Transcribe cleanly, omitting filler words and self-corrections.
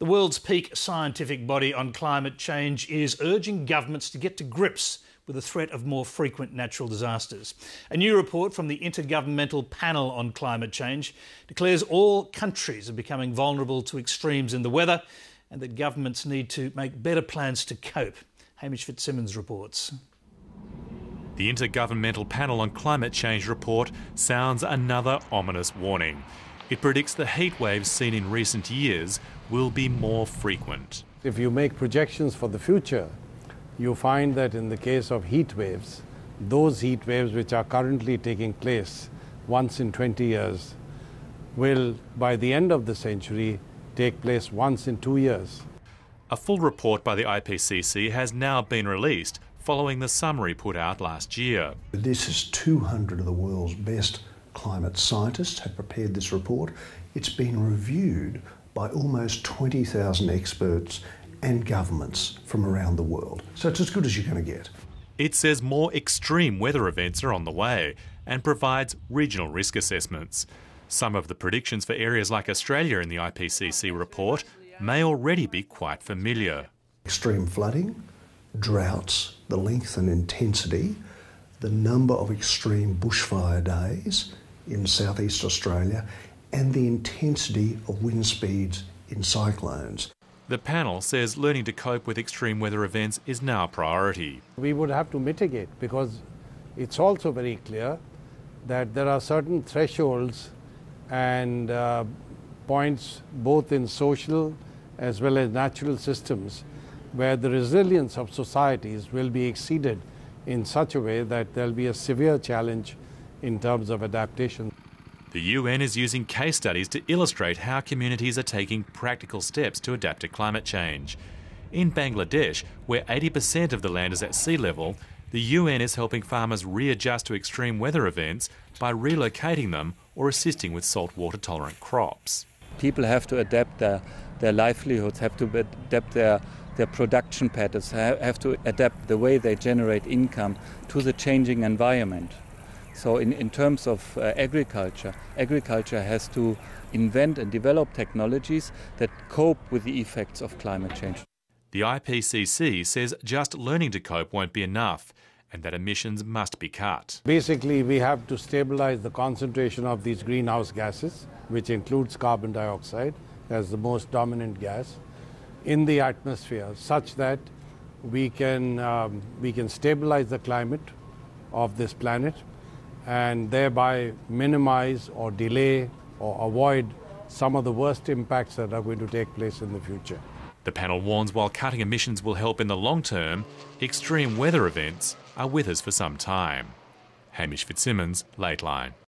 The world's peak scientific body on climate change is urging governments to get to grips with the threat of more frequent natural disasters. A new report from the Intergovernmental Panel on Climate Change declares all countries are becoming vulnerable to extremes in the weather and that governments need to make better plans to cope. Hamish Fitzsimmons reports. The Intergovernmental Panel on Climate Change report sounds another ominous warning. It predicts the heat waves seen in recent years will be more frequent. If you make projections for the future, you find that in the case of heat waves, those heat waves which are currently taking place once in 20 years will, by the end of the century, take place once in 2 years. A full report by the IPCC has now been released following the summary put out last year. This is 200 of the world's best climate scientists have prepared this report. It's been reviewed by almost 20,000 experts and governments from around the world. So it's as good as you're going to get. It says more extreme weather events are on the way and provides regional risk assessments. Some of the predictions for areas like Australia in the IPCC report may already be quite familiar. Extreme flooding, droughts, the length and intensity, the number of extreme bushfire days in southeast Australia, and the intensity of wind speeds in cyclones. The panel says learning to cope with extreme weather events is now a priority. We would have to mitigate because it's also very clear that there are certain thresholds and points both in social as well as natural systems where the resilience of societies will be exceeded in such a way that there'll be a severe challenge in terms of adaptation. The UN is using case studies to illustrate how communities are taking practical steps to adapt to climate change. In Bangladesh, where 80% of the land is at sea level, the UN is helping farmers readjust to extreme weather events by relocating them or assisting with saltwater tolerant crops. People have to adapt their livelihoods, have to adapt their production patterns, have to adapt the way they generate income to the changing environment. So in terms of agriculture has to invent and develop technologies that cope with the effects of climate change. The IPCC says just learning to cope won't be enough and that emissions must be cut. Basically, we have to stabilize the concentration of these greenhouse gases, which includes carbon dioxide as the most dominant gas, in the atmosphere, such that we can stabilize the climate of this planet and thereby minimize or delay or avoid some of the worst impacts that are going to take place in the future. The panel warns while cutting emissions will help in the long term, extreme weather events are with us for some time. Hamish Fitzsimmons, Lateline.